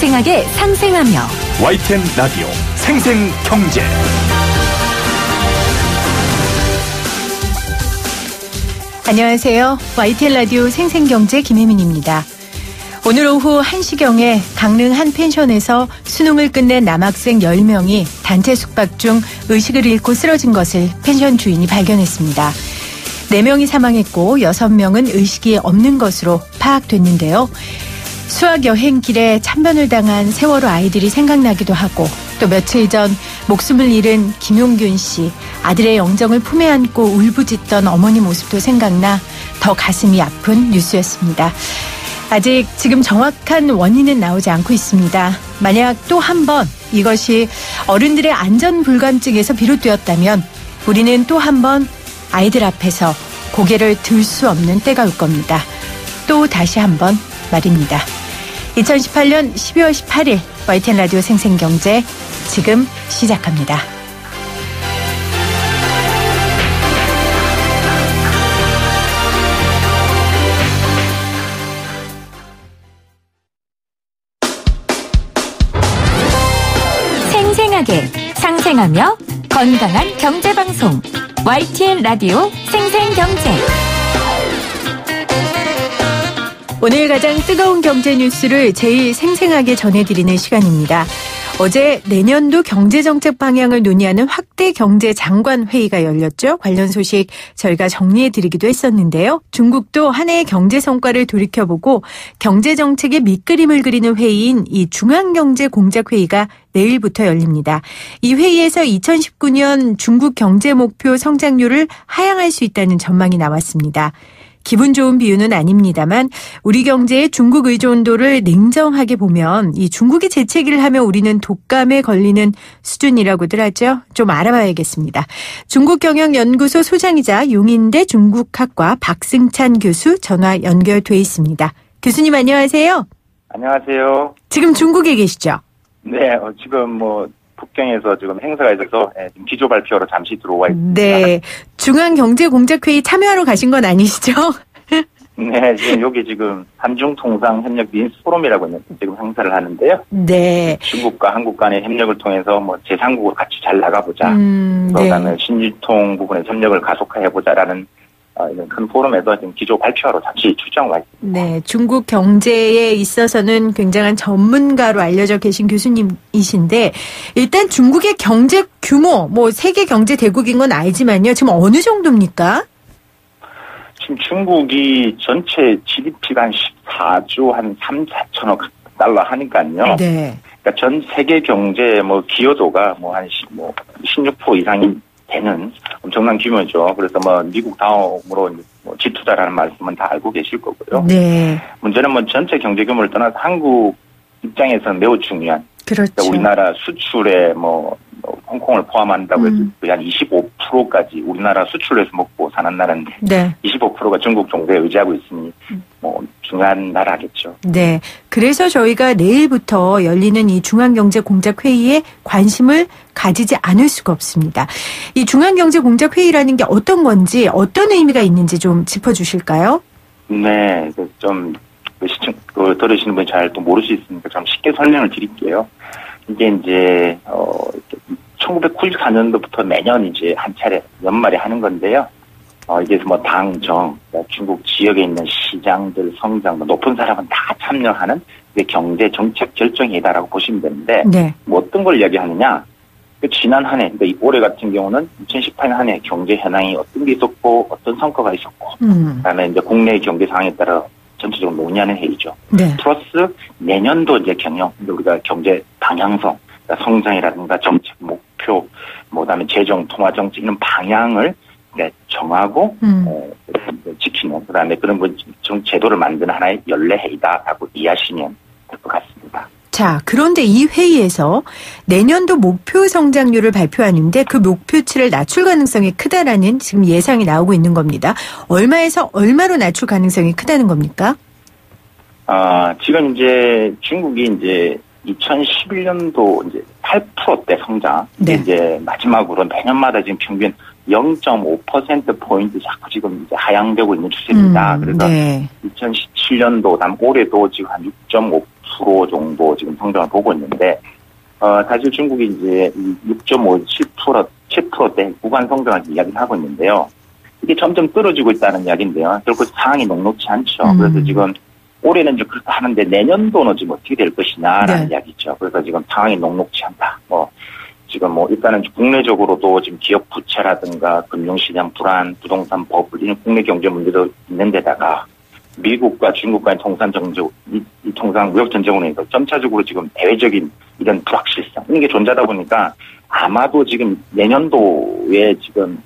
생생하게 상생하며 YTN 라디오 생생경제. 안녕하세요. YTN 라디오 생생경제 김혜민입니다. 오늘 오후 1시경에 강릉 한 펜션에서 수능을 끝낸 남학생 10명이 단체 숙박 중 의식을 잃고 쓰러진 것을 펜션 주인이 발견했습니다. 4명이 사망했고 6명은 의식이 없는 것으로 파악됐는데요. 수학 여행길에 참변을 당한 세월호 아이들이 생각나기도 하고 또 며칠 전 목숨을 잃은 김용균 씨, 아들의 영정을 품에 안고 울부짖던 어머니 모습도 생각나 더 가슴이 아픈 뉴스였습니다. 아직 지금 정확한 원인은 나오지 않고 있습니다. 만약 또 한 번 이것이 어른들의 안전불감증에서 비롯되었다면 우리는 또 한 번 아이들 앞에서 고개를 들 수 없는 때가 올 겁니다. 또 다시 한 번 말입니다. 2018년 12월 18일 YTN 라디오 생생경제 지금 시작합니다. 생생하게 상생하며 건강한 경제방송 YTN 라디오 생생경제. 오늘 가장 뜨거운 경제 뉴스를 제일 생생하게 전해드리는 시간입니다. 어제 내년도 경제정책 방향을 논의하는 확대 경제장관 회의가 열렸죠. 관련 소식 저희가 정리해드리기도 했었는데요. 중국도 한 해의 경제 성과를 돌이켜보고 경제정책의 밑그림을 그리는 회의인 이 중앙경제공작회의가 내일부터 열립니다. 이 회의에서 2019년 중국 경제 목표 성장률을 하향할 수 있다는 전망이 나왔습니다. 기분 좋은 비유는 아닙니다만 우리 경제의 중국 의존도를 냉정하게 보면 이 중국이 재채기를 하면 우리는 독감에 걸리는 수준이라고들 하죠. 좀 알아봐야겠습니다. 중국경영연구소 소장이자 용인대 중국학과 박승찬 교수 전화 연결돼 있습니다. 교수님 안녕하세요. 안녕하세요. 지금 중국에 계시죠? 네, 지금 북경에서 지금 행사가 있어서 기조 발표로 잠시 들어와 있습니다. 네, 중앙경제공작회의 참여하러 가신 건 아니시죠? 네, 지금 한중통상협력 비즈니스 포럼이라고 있는 지금 행사를 하는데요. 네. 중국과 한국 간의 협력을 통해서 제3국으로 같이 잘 나가보자. 그다음에 네. 신유통 부분의 협력을 가속화해보자라는 이런 큰 포럼에서 지금 기조 발표하러 잠시 출장 와 있습니다. 네, 중국 경제에 있어서는 굉장한 전문가로 알려져 계신 교수님이신데 일단 중국의 경제 규모, 세계 경제 대국인 건 알지만요. 지금 어느 정도입니까? 지금 중국이 전체 GDP가 한 14조 한 3, 4천억 달러 하니까요. 네. 그러니까 전 세계 경제 기여도가 한 16% 이상이 되는 엄청난 규모죠. 그래서 미국 다음으로 지투자라는 말씀은 다 알고 계실 거고요. 네. 문제는 전체 경제 규모를 떠나서 한국 입장에서는 매우 중요한. 그렇죠. 그러니까 우리나라 수출에 홍콩을 포함한다고 해서 한 25%까지 우리나라 수출해서 먹고 사는 나라인데 네. 25%가 중국 정부에 의지하고 있으니 중요한 나라겠죠. 네. 그래서 저희가 내일부터 열리는 이 중앙경제공작회의에 관심을 가지지 않을 수가 없습니다. 이 중앙경제공작회의라는 게 어떤 건지 어떤 의미가 있는지 좀 짚어주실까요? 네. 좀 들으시는 분이 잘 또 모를 수 있으니까 좀 쉽게 설명을 드릴게요. 이게 이제 1994년도부터 매년 이제 한 차례 연말에 하는 건데요. 이게 당정, 중국 지역에 있는 시장들 성장, 높은 사람은 다 참여하는 경제 정책 결정회의다라고 보시면 되는데, 네. 어떤 걸 이야기하느냐? 지난 한 해, 그러니까 올해 같은 경우는 2018년 한 해 경제 현황이 어떤 게 있었고, 어떤 성과가 있었고, 그다음에 이제 국내 경제 상황에 따라 전체적으로 논의하는 회의죠. 네. 플러스 내년도 이제 우리가 경제 방향성, 그러니까 성장이라든가 정책 목표, 그다음에 재정 통화 정책 이런 방향을 정하고 지키는 그다음에 그런 제도를 만드는 하나의 연례 회의다라고 이해하시면 될 것 같습니다. 자, 그런데 이 회의에서 내년도 목표 성장률을 발표하는데 그 목표치를 낮출 가능성이 크다라는 지금 예상이 나오고 있는 겁니다. 얼마에서 얼마로 낮출 가능성이 크다는 겁니까? 지금 이제 중국이 이제 2011년도 이제 8%대 성장. 네. 이제 마지막으로 매년마다 지금 평균 0.5%포인트 자꾸 지금 이제 하향되고 있는 추세입니다. 그래서 네. 2017년도, 다음 올해도 지금 한 6.5% 6% 정도 지금 성장을 보고 있는데, 사실 중국이 이제 6.5, 7%대 구간 성장을 이야기를 하고 있는데요. 이게 점점 떨어지고 있다는 이야기인데요. 결국 상황이 녹록지 않죠. 그래서 지금 올해는 좀 그렇게 하는데 내년도는 지금 어떻게 될 것이냐라는 이야기죠. 그래서 지금 상황이 녹록지 않다. 지금 일단은 국내적으로도 지금 기업 부채라든가 금융시장 불안, 부동산 버블, 이런 국내 경제 문제도 있는 데다가 미국과 중국과의 통상 무역 전쟁으로 인해서 점차적으로 지금 대외적인 이런 불확실성, 이런 게 존재하다 보니까 아마도 지금 내년도에 지금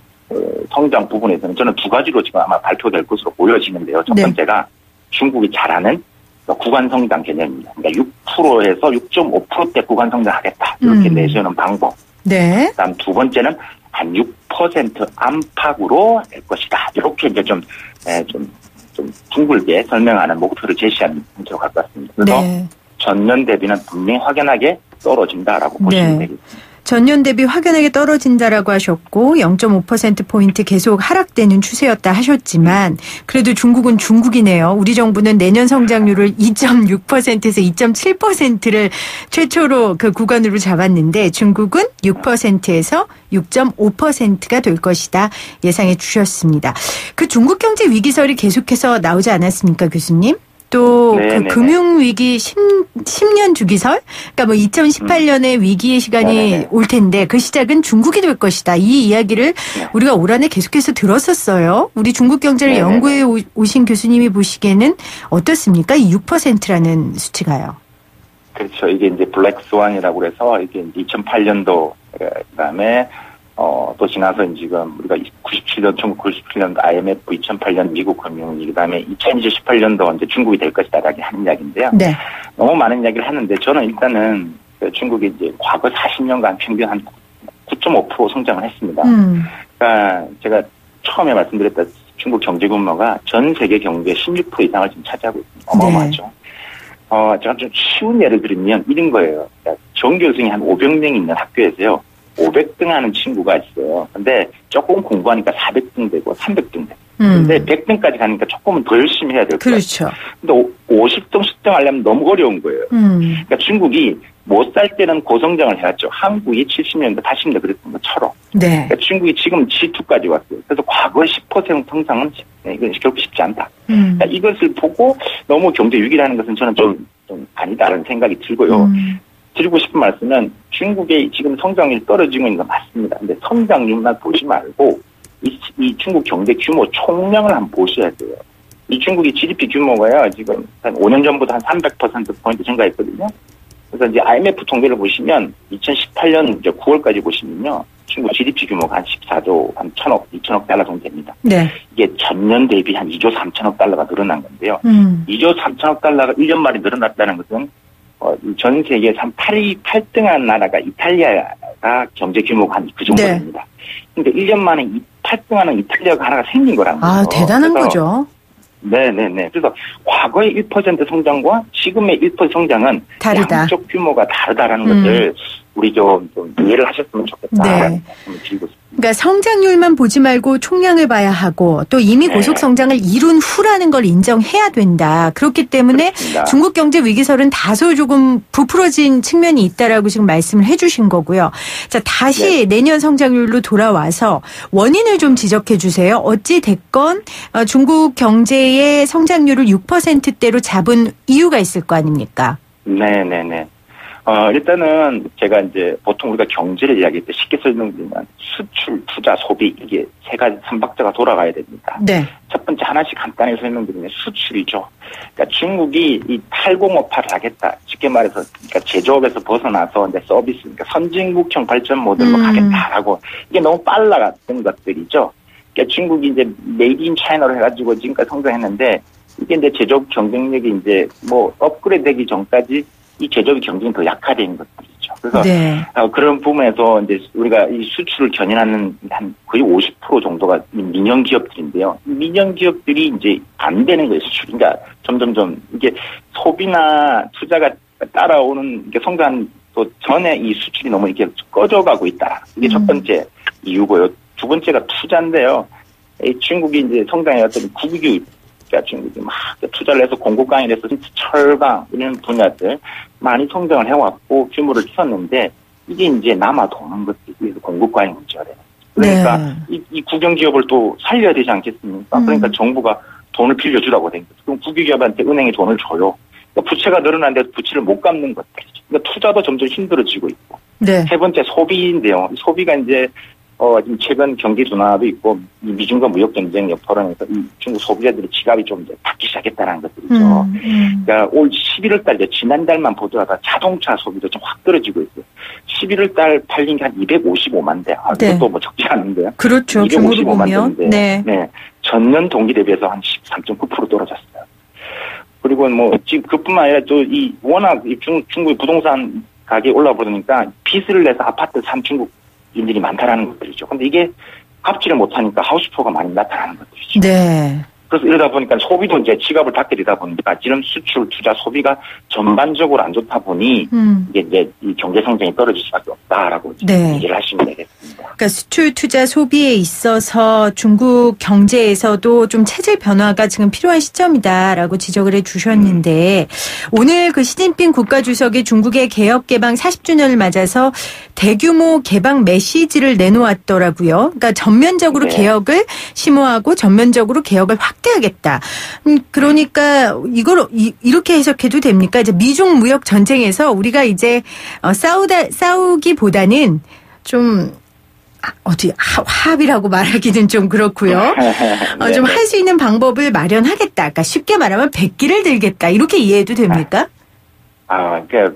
성장 부분에서는 저는 두 가지로 지금 아마 발표될 것으로 보여지는데요. 첫 번째가 중국이 잘하는 구간 성장 개념입니다. 그러니까 6%에서 6.5%대 구간 성장하겠다. 이렇게 내세우는 방법. 네. 그다음 두 번째는 한 6% 안팎으로 될 것이다. 이렇게 이제 좀 둥글게 설명하는 목표를 제시하는 형태로 갈 것 같습니다. 그래서 전년 대비는 분명히 확연하게 떨어진다라고 보시면 되겠습니다. 전년 대비 확연하게 떨어진다라고 하셨고 0.5%포인트 계속 하락되는 추세였다 하셨지만 그래도 중국은 중국이네요. 우리 정부는 내년 성장률을 2.6%에서 2.7%를 최초로 그 구간으로 잡았는데 중국은 6%에서 6.5%가 될 것이다 예상해 주셨습니다. 그 중국 경제 위기설이 계속해서 나오지 않았습니까, 교수님? 또 그 금융위기 10년 주기설, 그러니까 2018년에 위기의 시간이 올 텐데 그 시작은 중국이 될 것이다. 이 이야기를 우리가 올 한해 계속해서 들었었어요. 우리 중국 경제를 연구해 오신 교수님이 보시기에는 어떻습니까? 이 6%라는 수치가요. 그렇죠. 이게 이제 블랙스완이라고 해서 이게 2008년도 그다음에 또 지나서 지금 우리가 1997년도 IMF, 2008년 미국 금융위기, 그다음에 2018년도 이제 중국이 될 것이다라고 하는 이야기인데요. 너무 많은 이야기를 하는데 저는 일단은 중국이 이제 과거 40년간 평균 한 9.5% 성장을 했습니다. 그러니까 제가 처음에 말씀드렸다 중국 경제 규모가 전 세계 경제의 16% 이상을 지금 차지하고 있습니다. 어마어마하죠. 제가 좀 쉬운 예를 들면 이런 거예요. 그러니까 전교생이 한 500명 있는 학교에서요. 500등 하는 친구가 있어요. 근데 조금 공부하니까 400등 되고 300등 되고. 근데 100등까지 가니까 조금은 더 열심히 해야 될 거예요. 그렇죠. 근데 50등, 10등 하려면 너무 어려운 거예요. 그러니까 중국이 못 살 때는 고성장을 해왔죠. 한국이 70년대, 80년대 그랬던 것처럼. 그러니까 중국이 지금 G2까지 왔어요. 그래서 과거의 10% 성장은 이건 결국 쉽지 않다. 그러니까 이것을 보고 너무 경제 위기라는 것은 저는 좀 아니다라는 생각이 들고요. 드리고 싶은 말씀은 중국의 지금 성장률이 떨어지고 있는 건 맞습니다. 근데 성장률만 보지 말고 이 중국 경제 규모 총량을 한번 보셔야 돼요. 이 중국이 GDP 규모가요, 지금 한 5년 전보다 한 300%포인트 증가했거든요. 그래서 이제 IMF 통계를 보시면 2018년 이제 9월까지 보시면요, 중국 GDP 규모가 한 14조, 한 2천억 달러 정도 됩니다. 이게 전년 대비 한 2조 3천억 달러가 늘어난 건데요. 2조 3천억 달러가 1년 만에 늘어났다는 것은 전 세계에서 한 8등한 나라가 이탈리아가 경제 규모가 한 그 정도 됩니다. 그러니까 1년 만에 8등하는 이탈리아가 하나가 생긴 거라는 거죠. 아, 대단한 거죠. 네네네. 그래서 과거의 1% 성장과 지금의 1% 성장은 다르다. 양쪽 규모가 다르다라는 것을 우리 좀 이해를 하셨으면 좋겠다. 말씀을 드리고 싶습니다. 그러니까 성장률만 보지 말고 총량을 봐야 하고 또 이미 고속 성장을 이룬 후라는 걸 인정해야 된다. 그렇기 때문에 그렇습니다. 중국 경제 위기설은 다소 조금 부풀어진 측면이 있다라고 지금 말씀을 해주신 거고요. 자, 다시 내년 성장률로 돌아와서 원인을 좀 지적해 주세요. 어찌 됐건 중국 경제의 성장률을 6%대로 잡은 이유가 있을 거 아닙니까? 네네네. 일단은 제가 이제 보통 우리가 경제를 이야기할 때 쉽게 설명드리면 수출, 투자, 소비 이게 세 가지 삼박자가 돌아가야 됩니다. 첫 번째 하나씩 간단히 설명드리면 수출이죠. 그러니까 중국이 이 8058을 하겠다. 쉽게 말해서 그러니까 제조업에서 벗어나서 이제 서비스, 그러니까 선진국형 발전 모델로 가겠다라고 이게 너무 빨라갔던 것들이죠. 그러니까 중국이 이제 메이드 인 차이나로 해가지고 지금까지 성장했는데 이게 이제 제조업 경쟁력이 이제 뭐 업그레이드 되기 전까지 이 제조업 경쟁이 더 약화된 것들이죠. 그래서 그런 부분에서 이제 우리가 이 수출을 견인하는 한 거의 50% 정도가 민영 기업들인데요. 민영 기업들이 이제 안 되는 거예요, 수출이. 그러니까 점점점 이게 소비나 투자가 따라오는 이게 성장 또 전에 이 수출이 너무 이렇게 꺼져가고 있다. 이게 첫 번째 이유고요. 두 번째가 투자인데요. 중국이 이제 성장해왔더니 국유가 중국이 막 투자를 해서 공급 강의를 해서 철강 이런 분야들 많이 성장을 해왔고 규모를 키웠는데 이게 이제 남아 도는 것들이 그래서 공급 강의 문제가 되는 거죠. 그러니까 네. 이 국영기업을 또 살려야 되지 않겠습니까? 그러니까 정부가 돈을 빌려주라고 된 거죠. 그럼 국유기업한테 은행이 돈을 줘요. 그러니까 부채가 늘어나는데 부채를 못 갚는 것들이죠. 그러니까 투자도 점점 힘들어지고 있고. 네. 세 번째 소비인데요. 소비가 이제 지금 최근 경기 둔화도 있고 미중과 무역 경쟁 여파로 해서 이 중국 소비자들의 지갑이 좀 이제 닫기 시작했다는 것들이죠. 그러니까 올 11월 달 이제 지난달만 보더라도 자동차 소비도 좀 확 떨어지고 있어요. 11월 달 팔린 게 한 255만 대. 네. 그것도 뭐 적지 않은데요. 그렇죠. 255만 대인데. 네. 네. 전년 동기 대비해서 한 13.9% 떨어졌어요. 그리고 뭐 지금 그뿐만 아니라 또 이 워낙 중국의 부동산 가격이 올라버리니까 빚을 내서 아파트 산 중국인들이 많다라는 것들이죠. 근데 이게 갚지를 못하니까 하우스포가 많이 나타나는 것들이죠. 네. 그래서 이러다 보니까 소비도 이제 지갑을 닫게 되다 보니까 지금 수출, 투자, 소비가 전반적으로 안 좋다 보니 이게 이 경제 성장이 떨어질 수밖에 없다라고 네. 얘기를 하시면 되겠습니다. 그러니까 수출, 투자, 소비에 있어서 중국 경제에서도 좀 체질 변화가 지금 필요한 시점이다라고 지적을 해주셨는데 오늘 그 시진핑 국가주석이 중국의 개혁 개방 40주년을 맞아서 대규모 개방 메시지를 내놓았더라고요. 그러니까 전면적으로 네. 개혁을 심오하고 전면적으로 개혁을 확대하겠다. 그러니까 이걸 이렇게 해석해도 됩니까? 이제 미중 무역 전쟁에서 우리가 이제 싸우기보다는 좀 화합이라고 말하기는 좀 그렇고요. 좀 할 수 있는 방법을 마련하겠다. 그러니까 쉽게 말하면 백기를 들겠다. 이렇게 이해해도 됩니까? 그러니까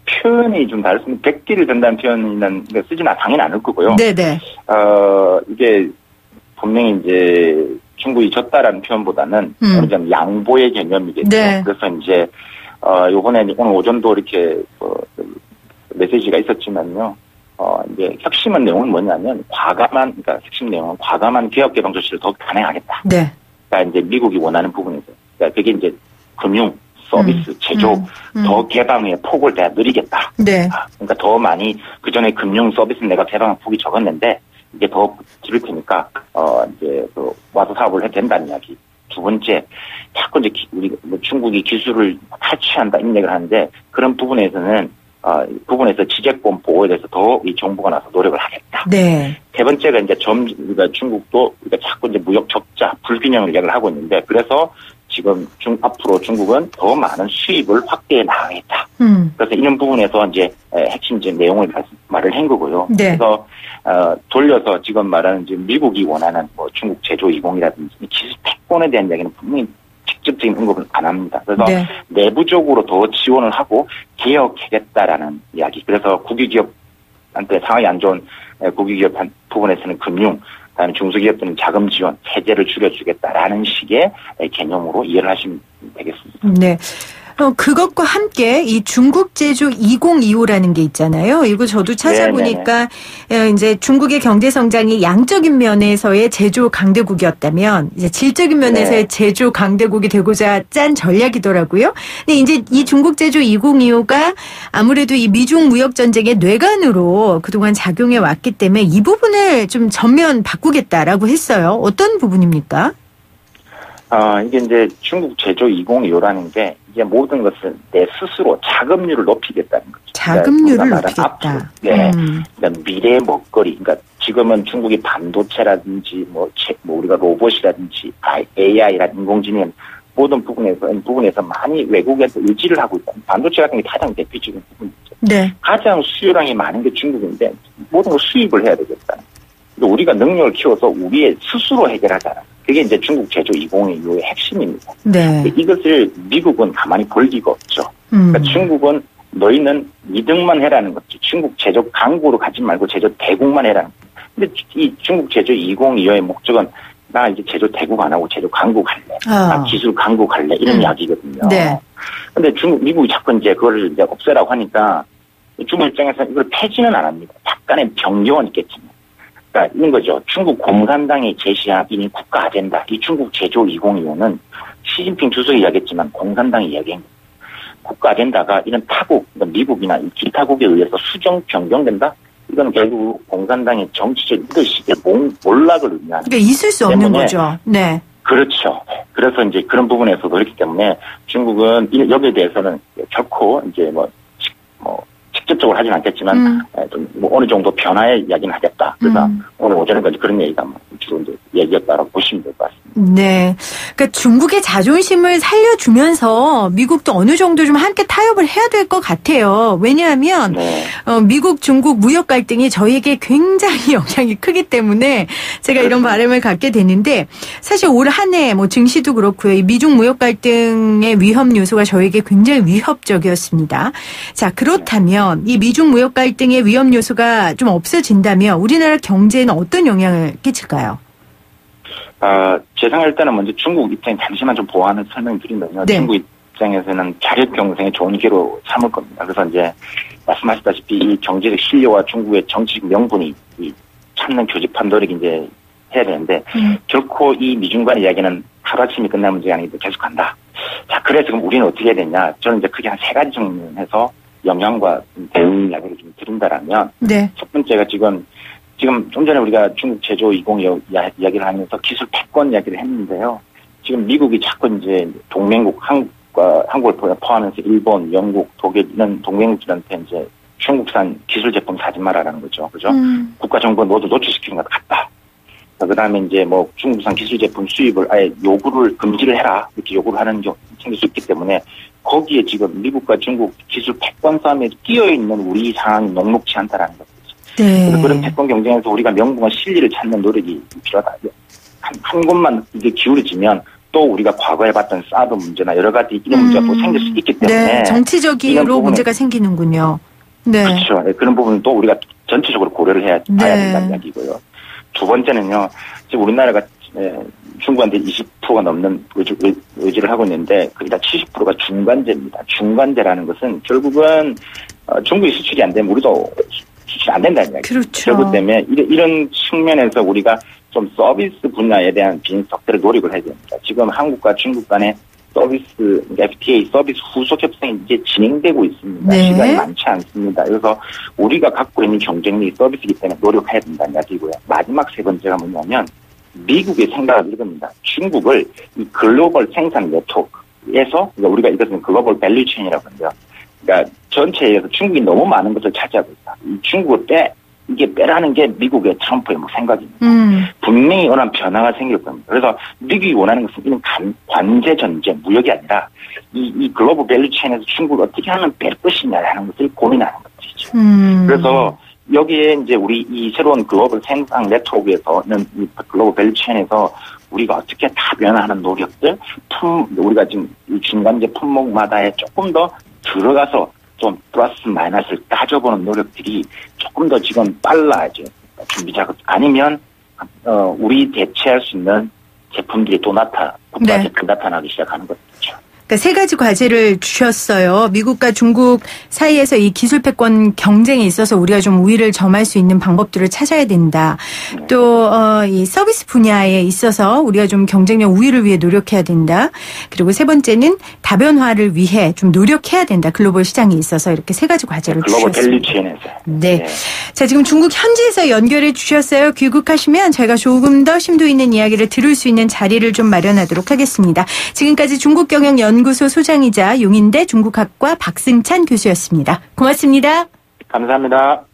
표현이 좀 다르습니다. 백기를 든다는 표현은 쓰지는 당연히 않을 거고요. 네네. 이게 분명히 이제 중국이 졌다라는 표현보다는 어느 정도 양보의 개념이겠죠. 네. 그래서 이제 요번에 오늘 오전도 이렇게 메시지가 있었지만요. 이제 핵심은 내용은 뭐냐면 그러니까 핵심 내용은 과감한 개혁 개방 조치를 더 단행하겠다. 네. 그러니까 이제 미국이 원하는 부분에서. 그러니까 그게 이제 금융, 서비스, 제조 더 개방의 폭을 내가 늘리겠다. 네. 그러니까 더 많이 그 전에 금융 서비스는 내가 개방한 폭이 적었는데 이게 더 줄일 테니까 이제 와서 사업을 해도 된다는 이야기. 두 번째, 자꾸 이제 우리 중국이 기술을 탈취한다 이런 얘기를 하는데 그런 부분에서 지재권 보호에 대해서 더 이 정부가 나서 노력을 하겠다. 네. 세 번째가 이제 우리가 중국도 자꾸 이제 무역 적자, 불균형을 얘기를 하고 있는데 그래서 지금 앞으로 중국은 더 많은 수입을 확대해 나가겠다. 그래서 이런 부분에서 이제 핵심 내용을 말을 한 거고요. 네. 그래서 돌려서 지금 말하는 지금 미국이 원하는 뭐 중국 제조 20이라든지 기술 패권에 대한 이야기는 분명히 직접적인 언급을 안 합니다. 그래서 네. 내부적으로 더 지원을 하고 개혁하겠다라는 이야기. 그래서 국유기업한테 상황이 안 좋은 국유기업 부분에서는 금융, 그다음에 중소기업들은 자금 지원, 세제를 줄여주겠다라는 식의 개념으로 이해를 하시면 되겠습니다. 네. 그것과 함께 이 중국 제조 2025라는 게 있잖아요. 이거 저도 찾아보니까 이제 중국의 경제 성장이 양적인 면에서의 제조 강대국이었다면 이제 질적인 면에서의 제조 강대국이 되고자 짠 전략이더라고요. 근데 이제 이 중국 제조 2025가 아무래도 이 미중 무역 전쟁의 뇌관으로 그동안 작용해 왔기 때문에 이 부분을 좀 전면 바꾸겠다라고 했어요. 어떤 부분입니까? 이게 이제 중국 제조 2025라는 게 이제 모든 것을 내 스스로 자금률을 높이겠다는 거죠. 자금률을 높이겠다. 앞으로, 네. 그러니까 미래의 먹거리. 그러니까 지금은 중국이 반도체라든지 뭐 우리가 로봇이라든지 AI라든지 인공지능 모든 부분에서 많이 외국에서 의지를 하고 있다. 반도체 같은 게 가장 대표적인 부분이죠. 네. 가장 수요량이 많은 게 중국인데 모든 걸 수입을 해야 되겠다. 우리가 능력을 키워서 우리의 스스로 해결하잖아. 그게 이제 중국 제조 2025의 핵심입니다. 네. 이것을 미국은 가만히 볼 리가 없죠. 그러니까 중국은 너희는 2등만 해라는 거지. 중국 제조 강국으로 가지 말고 제조 대국만 해라는 거지. 근데 이 중국 제조 2025의 목적은 나 이제 제조 대국 안 하고 제조 강국 할래. 나 기술 강국 할래. 이런 이야기거든요. 네. 근데 미국이 자꾸 이제 그걸 이제 없애라고 하니까 중국 입장에서는 이걸 폐지는 안 합니다. 약간의 변경은 있겠지만. 그러니까 이런 거죠. 중국 공산당이 제시한 이 국가 아젠다. 이 중국 제조 2025는 시진핑 주석이 이야기했지만 공산당이 이야기한 겁니다. 국가 아젠다가 이런 타국, 그러니까 미국이나 기타국에 의해서 수정 변경된다? 이건 결국 공산당의 정치적 리더십의 몰락을 의미하는. 그러니까 있을 수 없는 거죠. 네. 그렇죠. 그래서 이제 그런 부분에서도 그렇기 때문에 중국은 여기에 대해서는 결코 이제 직접적으로 하진 않겠지만 좀 어느 정도 변화의 이야기는 하겠다. 그래서 오늘 오전에까지 그런 얘기가 주로 이제 얘기였다라고 보시면 될 것 같습니다. 네, 그러니까 중국의 자존심을 살려주면서 미국도 어느 정도 좀 함께 타협을 해야 될 것 같아요. 왜냐하면 네. 미국 중국 무역 갈등이 저희에게 굉장히 영향이 크기 때문에 제가 이런 바람을 갖게 되는데 사실 올 한 해 증시도 그렇고요. 이 미중 무역 갈등의 위험 요소가 저에게 굉장히 위협적이었습니다. 자, 그렇다면 이 미중 무역 갈등의 위험 요소가 좀 없어진다면 우리나라 경제에는 어떤 영향을 끼칠까요? 제 생각일 때는 먼저 중국 입장에 잠시만 좀 보완을 설명드리면요. 네. 중국 입장에서는 자력 경쟁의 좋은 기회로 삼을 겁니다. 그래서 이제 말씀하셨다시피 이 경제적 실력과 중국의 정치적 명분이 이 찾는 교집합 노력이 이제 해야 되는데 결코 이 미중 간의 이야기는 하루아침에 끝날 문제가 아니고 계속 간다. 자, 그래서 그럼 우리는 어떻게 해야 되냐? 저는 이제 크게 한 3가지 정리해서 영향과 대응 이야기를 좀 드린다라면 네. 첫 번째가 지금 좀 전에 우리가 중국 제조 20 이야기를 하면서 기술 패권 이야기를 했는데요. 지금 미국이 자꾸 이제 동맹국 한국을 포함해서 일본, 영국, 독일 이런 동맹국들한테 이제 중국산 기술 제품 사지 말아라는 거죠. 그죠? 국가 정보 모두 노출시키는 것 같다. 그다음에 이제 중국산 기술 제품 수입을 아예 요구를 금지를 해라. 이렇게 요구를 하는 게 생길 수 있기 때문에 거기에 지금 미국과 중국 기술 패권 싸움에 끼어 있는 우리 상황이 녹록지 않다라는 거죠. 네. 그래서 그런 패권 경쟁에서 우리가 명분과 실리를 찾는 노력이 필요하다. 한 곳만 이게 기울어지면 또 우리가 과거에 봤던 사드 문제나 여러 가지 이런 문제가 또 생길 수 있기 때문에 네, 정치적으로 문제가 생기는군요. 네. 그렇죠. 네, 그런 부분은 또 우리가 전체적으로 고려를 해야 된다는 이야기고요. 두 번째는요. 지금 우리나라가 중국한테 20%가 넘는 의지를 하고 있는데 거의 다 70%가 중간재입니다. 중간재라는 것은 결국은 중국이 수출이 안 되면 우리도 수출이 안 된다는 이야기죠. 그렇죠. 그렇기 때문에 이런 측면에서 우리가 좀 서비스 분야에 대한 빈석대를 노력을 해야 됩니다. 지금 한국과 중국 간의 서비스, FTA 서비스 후속 협상이 이제 진행되고 있습니다. 네. 시간이 많지 않습니다. 그래서 우리가 갖고 있는 경쟁력이 서비스이기 때문에 노력해야 된다는 이야기고요. 마지막 3번째가 뭐냐면 미국의 생각을 이겁니다. 중국을 이 글로벌 생산 네트워크에서 우리가 이것은 글로벌 밸류 체인이라고 하는데요. 그러니까 전체에서 중국이 너무 많은 것을 차지하고 있다. 이 중국을 이게 빼라는 게 미국의 트럼프의 생각입니다. 분명히 원한 변화가 생길 겁니다. 그래서 미국이 원하는 것은 이런 관제 전쟁, 무역이 아니라 이 글로벌 밸류 체인에서 중국을 어떻게 하면 뺄 것이냐라는 것을 고민하는 것이죠. 그래서 여기에 이제 우리 이 새로운 글로벌 생산 네트워크에서는 이 글로벌 밸류 체인에서 우리가 어떻게 다변화하는 노력들, 우리가 지금 이 중간재 품목마다에 조금 더 들어가서 좀 플러스 마이너스를 따져보는 노력들이 조금 더 지금 빨라야죠. 준비 작업 아니면 우리 대체할 수 있는 제품들이 또 국가 제품 나타나기 시작하는 거죠. 그러니까 3가지 과제를 주셨어요. 미국과 중국 사이에서 이 기술 패권 경쟁에 있어서 우리가 좀 우위를 점할 수 있는 방법들을 찾아야 된다. 또 이 서비스 분야에 있어서 우리가 좀 경쟁력 우위를 위해 노력해야 된다. 그리고 3번째는 다변화를 위해 좀 노력해야 된다. 글로벌 시장에 있어서 이렇게 3가지 과제를 글로벌 주셨습니다. 밸류 체인에서. 네. 자, 지금 중국 현지에서 연결해 주셨어요. 귀국하시면 저희가 조금 더 심도 있는 이야기를 들을 수 있는 자리를 좀 마련하도록 하겠습니다. 지금까지 중국경영연구소 소장이자 용인대 중국학과 박승찬 교수였습니다. 고맙습니다. 감사합니다.